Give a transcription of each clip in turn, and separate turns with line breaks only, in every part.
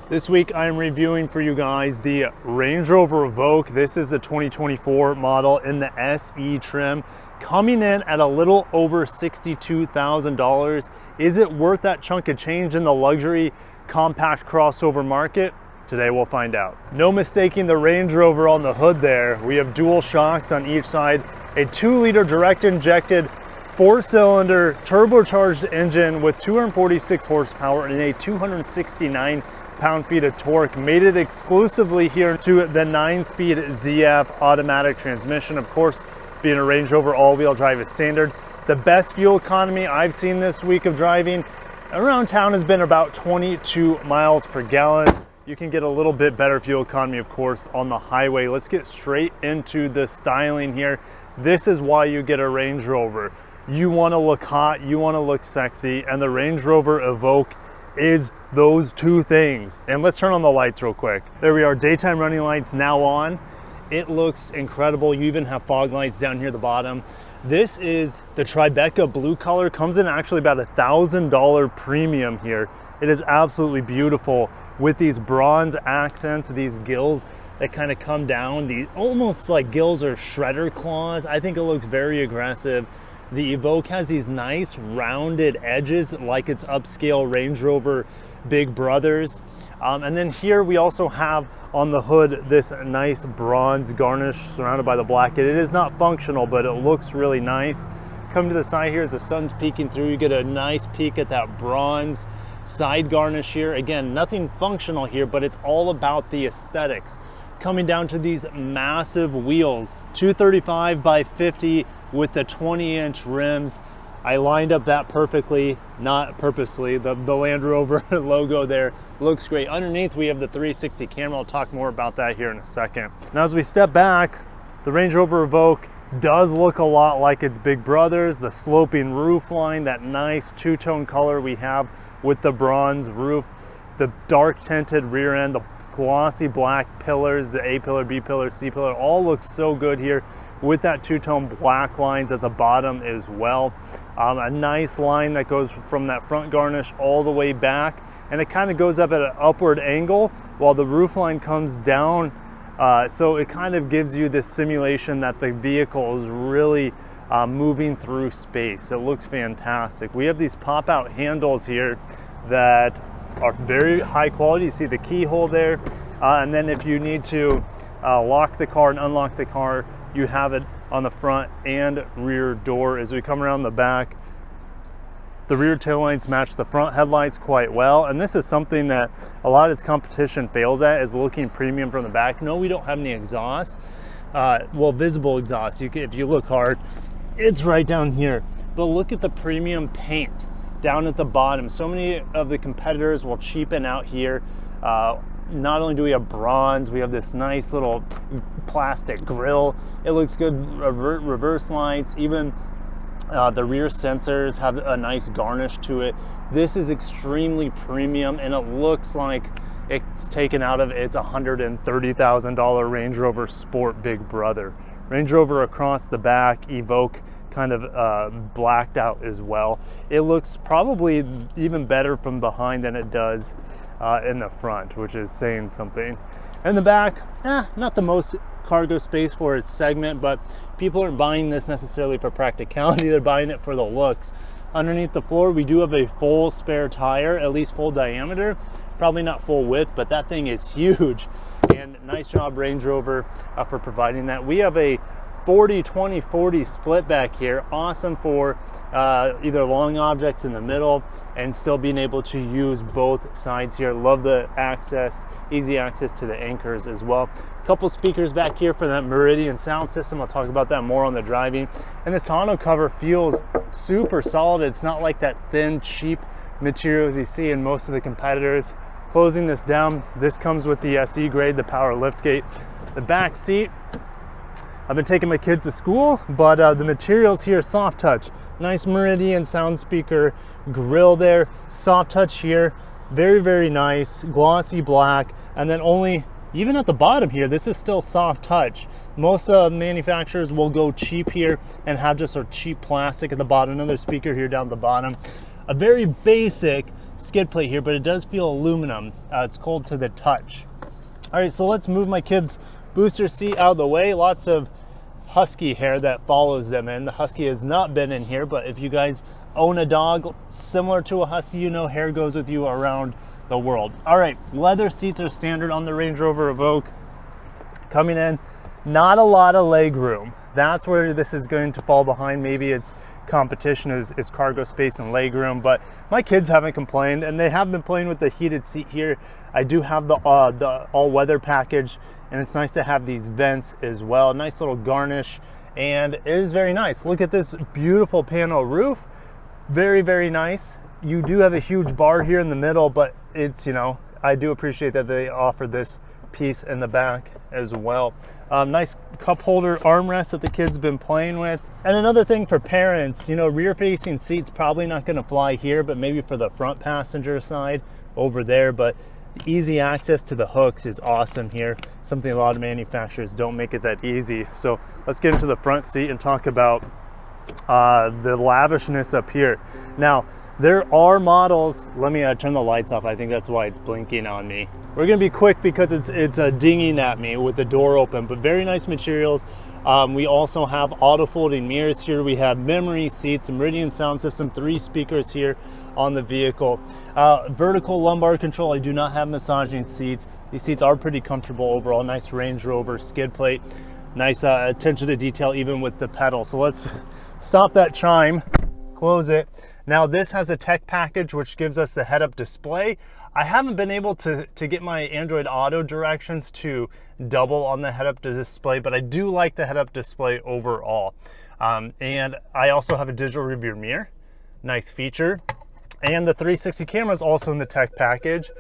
This week I am reviewing for you guys the Range Rover Evoque. This is the 2024 model in the SE trim, coming in at a little over $62,000. Is it worth that chunk of change in the luxury compact crossover market? Today we'll find out. No mistaking the Range Rover on the hood there. We have dual shocks on each side, a 2-liter direct injected 4-cylinder turbocharged engine with 246 horsepower and a 269 pound-feet of torque, made it exclusively here to the 9-speed ZF automatic transmission. Of course, being a Range Rover all-wheel drive is standard. The best fuel economy I've seen this week of driving around town has been about 22 miles per gallon. You can get a little bit better fuel economy, of course, on the highway. Let's get straight into the styling here. This is why you get a Range Rover. You want to look hot, you want to look sexy, and the Range Rover Evoque is those two things. And let's turn on the lights real quick. There we are, daytime running lights now on. It looks incredible. You even have fog lights down here at the bottom. This is the Tribeca blue color, comes in actually about $1,000 premium here. It is absolutely beautiful with these bronze accents, these gills that kind of come down, the almost like gills or shredder claws. I think it looks very aggressive. The Evoque has these nice rounded edges like its upscale Range Rover big brothers. And then here we also have on the hood this nice bronze garnish surrounded by the black. It is not functional, but it looks really nice. Come to the side here as the sun's peeking through, you get a nice peek at that bronze side garnish here. Again, nothing functional here, but it's all about the aesthetics. Coming down to these massive wheels, 235 by 50 with the 20-inch rims. I lined up that perfectly, not purposely. The Land Rover logo there looks great. Underneath we have the 360 camera. I'll talk more about that here in a second. Now as we step back, the Range Rover Evoque does look a lot like its big brothers. The sloping roof line, that nice two-tone color we have with the bronze roof, the dark tinted rear end, the glossy black pillars, the A pillar, B pillar, C pillar, all looks so good here with that two-tone black lines at the bottom as well. A nice line that goes from that front garnish all the way back, and it kind of goes up at an upward angle while the roof line comes down. So it kind of gives you this simulation that the vehicle is really moving through space. It looks fantastic. We have these pop-out handles here that are very high quality. You see the keyhole there. And then if you need to lock the car and unlock the car, you have it on the front and rear door. As we come around the back, the rear tail lights match the front headlights quite well. And this is something that a lot of its competition fails at, is looking premium from the back. No, we don't have any exhaust. Well, visible exhaust. If you look hard, it's right down here. But look at the premium paint down at the bottom. So many of the competitors will cheapen out here. Not only do we have bronze, we have this nice little plastic grille. It looks good. Reverse lights, even the rear sensors have a nice garnish to it. This is extremely premium, and it looks like it's taken out of its $130,000 Range Rover Sport big brother. Range Rover across the back, Evoque kind of blacked out as well. It looks probably even better from behind than it does in the front, which is saying something. In the back, not the most cargo space for its segment, but people aren't buying this necessarily for practicality, they're buying it for the looks. Underneath the floor, we do have a full spare tire, at least full diameter, probably not full width, but that thing is huge. And nice job, Range Rover, for providing that. We have a 40-20-40 split back here, awesome for either long objects in the middle and still being able to use both sides here. Love the access, easy access to the anchors as well. Couple speakers back here for that Meridian sound system. I'll talk about that more on the driving. And this tonneau cover feels super solid. It's not like that thin, cheap materials you see in most of the competitors. Closing this down, this comes with the SE grade, the power lift gate. The back seat, I've been taking my kids to school, but the materials here, soft touch. Nice Meridian sound speaker grill there, soft touch here, very, very nice, glossy black, and then only, even at the bottom here, this is still soft touch. Most manufacturers will go cheap here and have just a cheap plastic at the bottom. Another speaker here down at the bottom. A very basic skid plate here, but it does feel aluminum. It's cold to the touch. All right, so let's move my kids' booster seat out of the way. Lots of husky hair that follows them in. The husky has not been in here, but if you guys own a dog similar to a husky, you know hair goes with you around the world. All right, leather seats are standard on the Range Rover Evoque. Coming in, not a lot of leg room. That's where this is going to fall behind. Maybe it's competition is cargo space and leg room, but my kids haven't complained, and they have been playing with the heated seat here. I do have the all-weather package, and it's nice to have these vents as well. Nice little garnish, and it is very nice. Look at this beautiful panel roof. Very, very nice. You do have a huge bar here in the middle, but it's, you know, I do appreciate that they offer this piece in the back as well. Nice cup holder armrest that the kids been playing with. And another thing for parents, you know, rear facing seats probably not going to fly here, but maybe for the front passenger side over there. But the easy access to the hooks is awesome here, something a lot of manufacturers don't make it that easy. So let's get into the front seat and talk about the lavishness up here. Now, there are models, let me turn the lights off. I think that's why it's blinking on me. We're gonna be quick because it's dinging at me with the door open, but very nice materials. We also have auto folding mirrors here. We have memory seats, Meridian sound system, 3 speakers here on the vehicle. Vertical lumbar control. I do not have massaging seats. These seats are pretty comfortable overall. Nice Range Rover skid plate. Nice attention to detail even with the pedal. So let's stop that chime, close it. Now this has a tech package which gives us the head-up display. I haven't been able to get my Android Auto directions to double on the head-up display, but I do like the head-up display overall. And I also have a digital rearview mirror, nice feature. And the 360 camera is also in the tech package,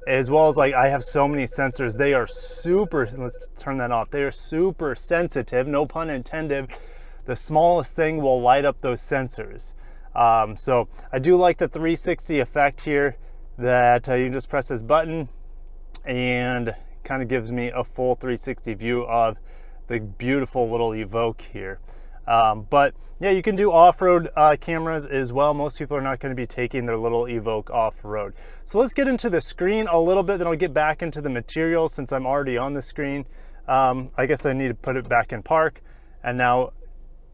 as well as, like, I have so many sensors. They are super, let's turn that off. They are super sensitive, no pun intended. The smallest thing will light up those sensors. So I do like the 360 effect here, that you just press this button and kind of gives me a full 360 view of the beautiful little Evoque here. But yeah, you can do off-road cameras as well. Most people are not going to be taking their little Evoque off-road. So let's get into the screen a little bit, then I'll get back into the material since I'm already on the screen. I guess I need to put it back in park, and now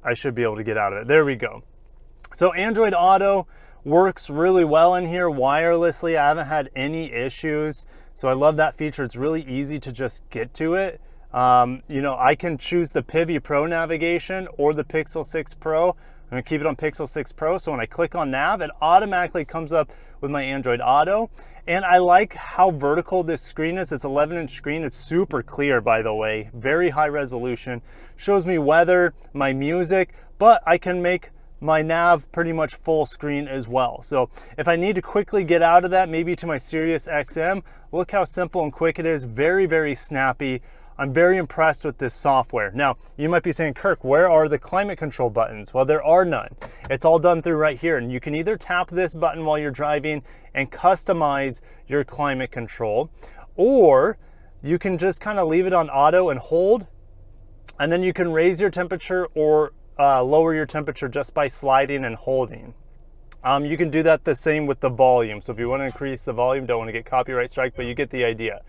I should be able to get out of it. There we go. So Android Auto works really well in here wirelessly. I haven't had any issues, so I love that feature. It's really easy to just get to it. You know, I can choose the Pivi Pro navigation or the Pixel 6 Pro. I'm gonna keep it on Pixel 6 Pro, so when I click on nav, it automatically comes up with my Android Auto. And I like how vertical this screen is. It's 11-inch screen. It's super clear, by the way, very high resolution. Shows me weather, my music, but I can make my nav pretty much full screen as well. So if I need to quickly get out of that, maybe to my Sirius XM, look how simple and quick it is. Very, very snappy. I'm very impressed with this software. Now, you might be saying, Kirk, where are the climate control buttons? Well, there are none. It's all done through right here. And you can either tap this button while you're driving and customize your climate control, or you can just kind of leave it on auto and hold, and then you can raise your temperature or lower your temperature just by sliding and holding. You can do that the same with the volume. So if you want to increase the volume, don't want to get copyright strike, but you get the idea.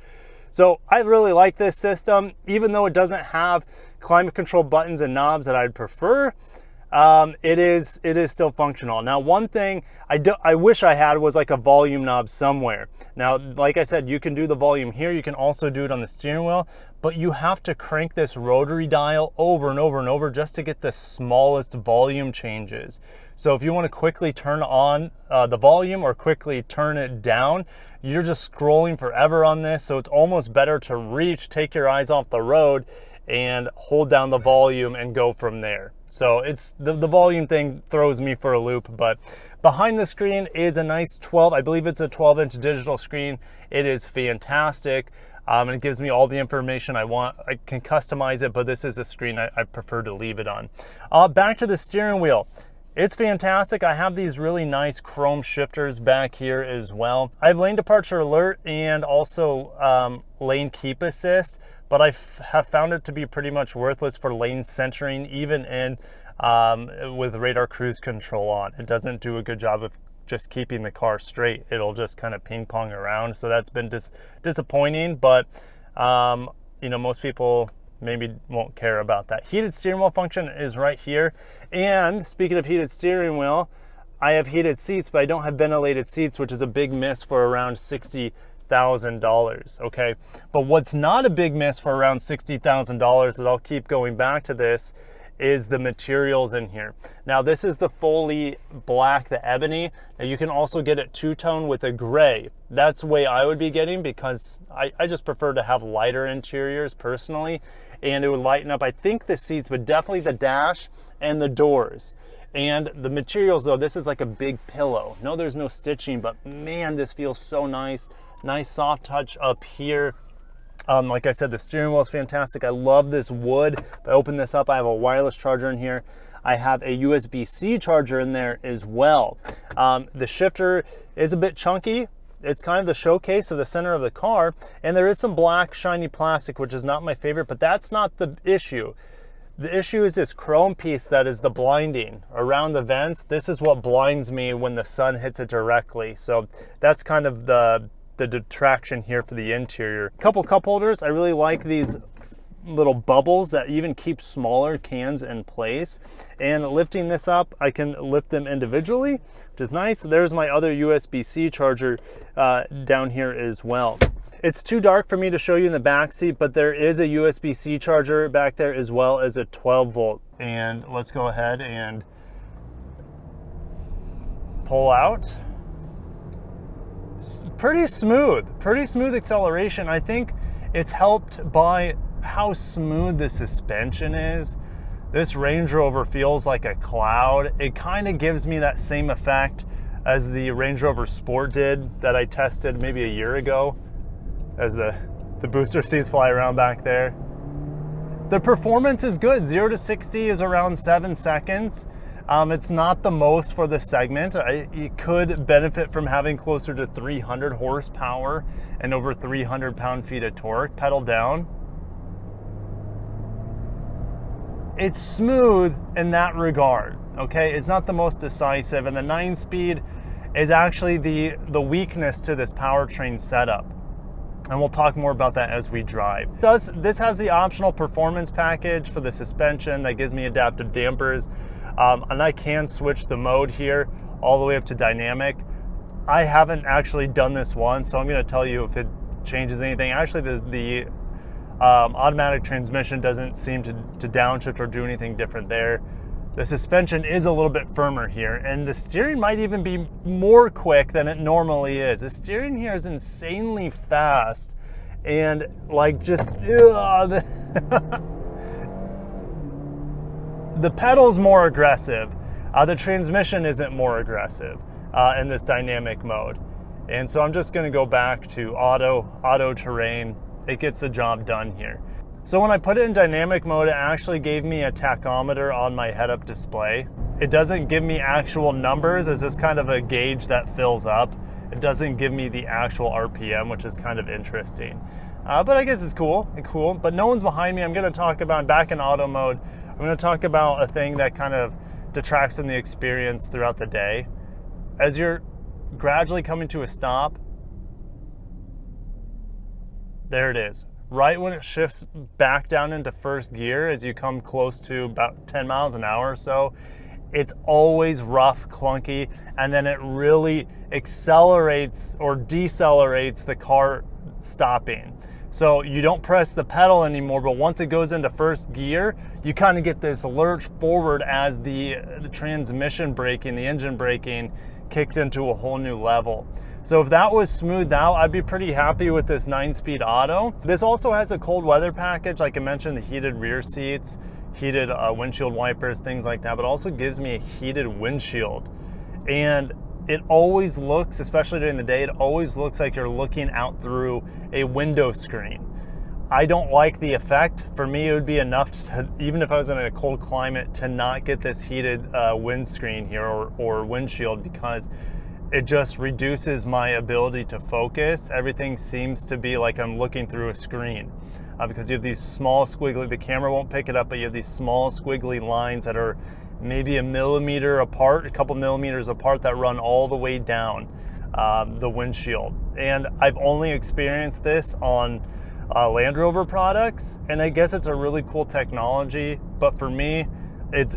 So I really like this system, even though it doesn't have climate control buttons and knobs that I'd prefer. It is still functional. Now, one thing I wish I had was like a volume knob somewhere. Now, like I said, you can do the volume here. You can also do it on the steering wheel, but you have to crank this rotary dial over and over and over just to get the smallest volume changes. So if you want to quickly turn on the volume or quickly turn it down, you're just scrolling forever on this. So it's almost better to reach, take your eyes off the road, and hold down the volume and go from there. So it's the volume thing throws me for a loop, but behind the screen is a nice 12, I believe it's a 12-inch digital screen. It is fantastic. And it gives me all the information I want. I can customize it, but this is a screen I prefer to leave it on. Back to the steering wheel. It's fantastic. I have these really nice chrome shifters back here as well. I have lane departure alert and also lane keep assist, but I have found it to be pretty much worthless for lane centering, even in with radar cruise control on. It doesn't do a good job of just keeping the car straight. It'll just kind of ping pong around. So that's been disappointing, but you know, most people maybe won't care about that. Heated steering wheel function is right here. And speaking of heated steering wheel, I have heated seats, but I don't have ventilated seats, which is a big miss for around $60,000, okay? But what's not a big miss for around $60,000, and I'll keep going back to this, is the materials in here. Now this is the fully black, the ebony. Now you can also get it two-tone with a gray. That's the way I would be getting, because I just prefer to have lighter interiors personally, and it would lighten up, I think, the seats, but definitely the dash and the doors. And the materials though, this is like a big pillow. No, there's no stitching, but man, this feels so nice. Nice soft touch up here. Like I said, the steering wheel is fantastic. I love this wood. If I open this up, I have a wireless charger in here. I have a USB-C charger in there as well. The shifter is a bit chunky. It's kind of the showcase of the center of the car. And there is some black shiny plastic, which is not my favorite, but that's not the issue. The issue is this chrome piece that is the blinding around the vents. This is what blinds me when the sun hits it directly. So that's kind of the detraction here for the interior. Couple cup holders. I really like these little bubbles that even keep smaller cans in place. And lifting this up, I can lift them individually, which is nice. There's my other USB-C charger down here as well. It's too dark for me to show you in the back seat, but there is a USB-C charger back there as well as a 12 volt. And let's go ahead and pull out. Pretty smooth acceleration. I think it's helped by how smooth the suspension is. This Range Rover feels like a cloud. It kind of gives me that same effect as the Range Rover Sport did that I tested maybe a year ago, as the booster seats fly around back there. The performance is good. 0 to 60 is around 7 seconds. It's not the most for the segment. It could benefit from having closer to 300 horsepower and over 300 pound-feet of torque. Pedal down. It's smooth in that regard, okay? It's not the most decisive, and the 9-speed is actually the weakness to this powertrain setup. And we'll talk more about that as we drive. This has the optional performance package for the suspension that gives me adaptive dampers. And I can switch the mode here all the way up to dynamic. I haven't actually done this once, so I'm gonna tell you if it changes anything. Actually, the automatic transmission doesn't seem to downshift or do anything different there. The suspension is a little bit firmer here, and the steering might even be more quick than it normally is. The steering here is insanely fast, and like just, the pedal's more aggressive. The transmission isn't more aggressive in this dynamic mode. And so I'm just gonna go back to auto terrain. It gets the job done here. So when I put it in dynamic mode, it actually gave me a tachometer on my head-up display. It doesn't give me actual numbers, it's just kind of a gauge that fills up. It doesn't give me the actual RPM, which is kind of interesting. But I guess it's cool, but no one's behind me. I'm gonna talk about, back in auto mode, I'm gonna talk about a thing that kind of detracts from the experience throughout the day. As you're gradually coming to a stop, there it is. Right when it shifts back down into first gear, as you come close to about 10 miles an hour or so, it's always rough, clunky, and then it really accelerates or decelerates the car stopping. So you don't press the pedal anymore, but once it goes into first gear, you kind of get this lurch forward as the transmission braking, the engine braking kicks into a whole new level. So if that was smoothed out, I'd be pretty happy with this 9-speed auto. This also has a cold weather package, like I mentioned, the heated rear seats, heated windshield wipers, things like that, but also gives me a heated windshield. And it always looks, especially during the day, it always looks like you're looking out through a window screen. I don't like the effect. For me, it would be enough to, even if I was in a cold climate, to not get this heated windscreen here or windshield, because it just reduces my ability to focus. Everything seems to be like I'm looking through a screen because you have these small squiggly, the camera won't pick it up, but you have these small squiggly lines that are maybe a millimeter apart, a couple millimeters apart, that run all the way down the windshield. And I've only experienced this on Land Rover products, and I guess it's a really cool technology, but for me, it's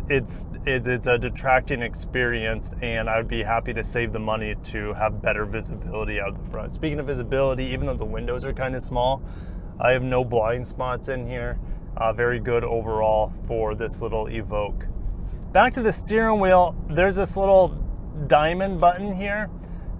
a detracting experience, and I would be happy to save the money to have better visibility out the front. Speaking of visibility, even though the windows are kind of small, I have no blind spots in here. Very good overall for this little Evoque. Back to the steering wheel, there's this little diamond button here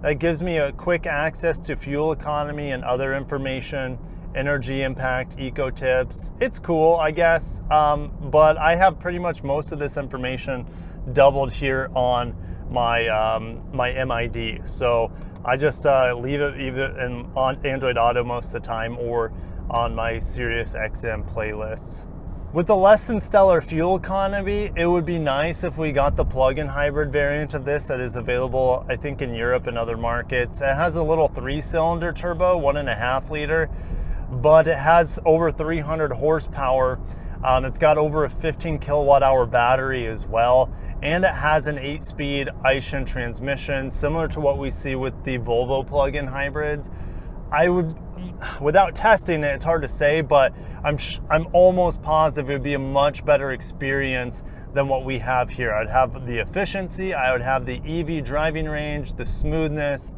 that gives me a quick access to fuel economy and other information, energy impact, eco tips. It's cool, I guess, but I have pretty much most of this information doubled here on my my MID. So I just leave it either on Android Auto most of the time or on my Sirius XM playlists. With the less than stellar fuel economy, it would be nice if we got the plug-in hybrid variant of this that is available, I think, in Europe and other markets. It has a little 3-cylinder turbo, 1.5 liter, but it has over 300 horsepower. It's got over a 15 kilowatt hour battery as well, and it has an 8-speed Aishin transmission, similar to what we see with the Volvo plug-in hybrids. I would, without testing it, it's hard to say, but I'm almost positive it would be a much better experience than what we have here. I'd have the efficiency, I would have the EV driving range, the smoothness,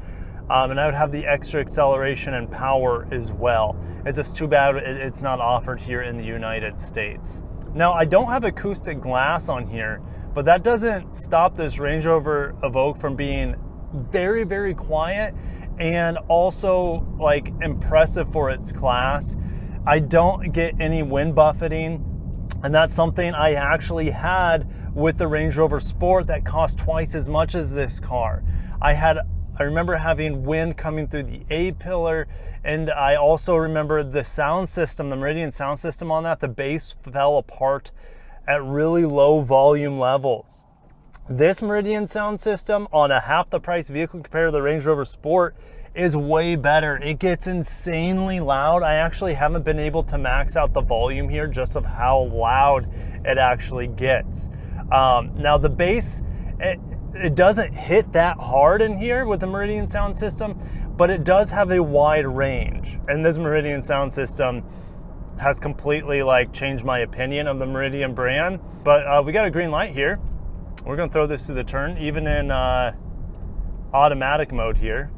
and I would have the extra acceleration and power as well. It's just too bad it's not offered here in the United States. Now, I don't have acoustic glass on here, but that doesn't stop this Range Rover Evoque from being very, very quiet and also like impressive for its class. I don't get any wind buffeting, and that's something I actually had with the Range Rover Sport that cost twice as much as this car. I remember having wind coming through the A-pillar, and I also remember the sound system, the Meridian sound system on that, the bass fell apart at really low volume levels. This Meridian sound system on a half the price vehicle compared to the Range Rover Sport is way better. It gets insanely loud. I actually haven't been able to max out the volume here just of how loud it actually gets. Now the bass, it doesn't hit that hard in here with the Meridian sound system, but it does have a wide range. And this Meridian sound system has completely like changed my opinion of the Meridian brand. But we got a green light here. We're gonna throw this through the turn, even in automatic mode here.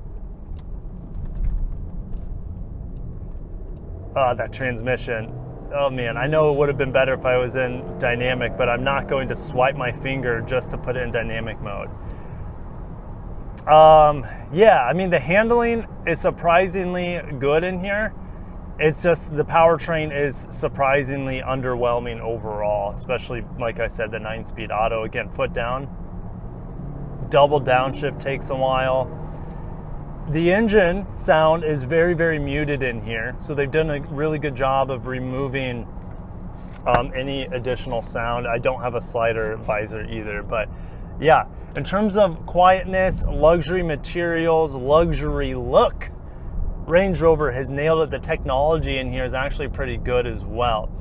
That transmission. Oh man, I know it would have been better if I was in dynamic, but I'm not going to swipe my finger just to put it in dynamic mode. Yeah, I mean, the handling is surprisingly good in here. It's just the powertrain is surprisingly underwhelming overall, especially, like I said, the 9-speed auto. Again, foot down. Double downshift takes a while. The engine sound is very, very muted in here, so they've done a really good job of removing any additional sound. I don't have a slider visor either, but yeah, in terms of quietness, luxury materials, luxury look, Range Rover has nailed it. The technology in here is actually pretty good as well.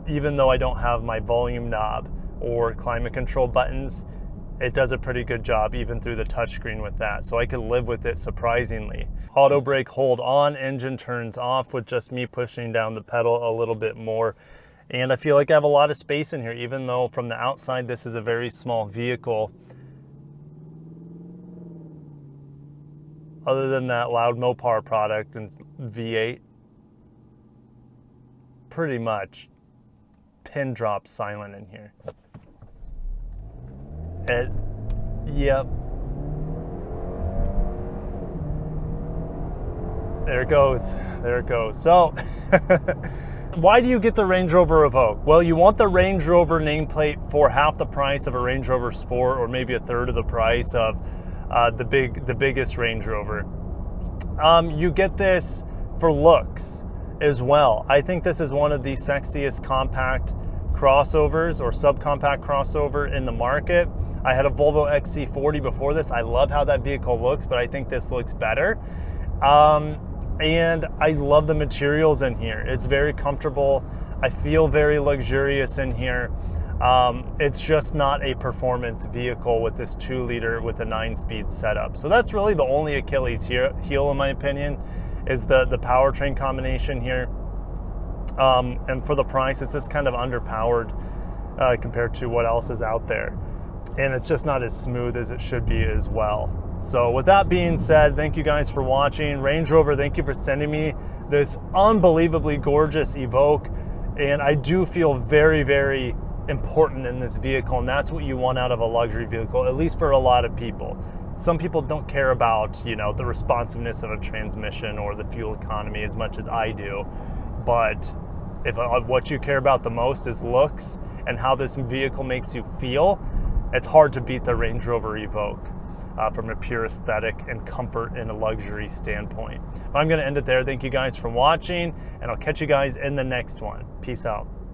Even though I don't have my volume knob or climate control buttons, it does a pretty good job even through the touchscreen with that. So I could live with it surprisingly. Auto brake hold on, engine turns off with just me pushing down the pedal a little bit more. And I feel like I have a lot of space in here, even though from the outside this is a very small vehicle. Other than that loud Mopar product and V8, pretty much pin drop silent in here. Yep. There it goes. There it goes. So, why do you get the Range Rover Evoque? Well, you want the Range Rover nameplate for half the price of a Range Rover Sport, or maybe a third of the price of the biggest Range Rover. You get this for looks as well. I think this is one of the sexiest compact crossovers or subcompact crossover in the market. I had a Volvo XC40 before this. I love how that vehicle looks, but I think this looks better. And I love the materials in here. It's very comfortable. I feel very luxurious in here. It's just not a performance vehicle with this 2-liter with a 9-speed setup. So that's really the only Achilles heel, in my opinion, is the powertrain combination here. And for the price, it's just kind of underpowered compared to what else is out there. And it's just not as smooth as it should be as well. So with that being said, thank you guys for watching. Range Rover, thank you for sending me this unbelievably gorgeous Evoque. And I do feel very, very important in this vehicle, and that's what you want out of a luxury vehicle, at least for a lot of people. Some people don't care about, you know, the responsiveness of a transmission or the fuel economy as much as I do. But if what you care about the most is looks and how this vehicle makes you feel, it's hard to beat the Range Rover Evoque from a pure aesthetic and comfort and a luxury standpoint. But I'm going to end it there. Thank you guys for watching, and I'll catch you guys in the next one. Peace out.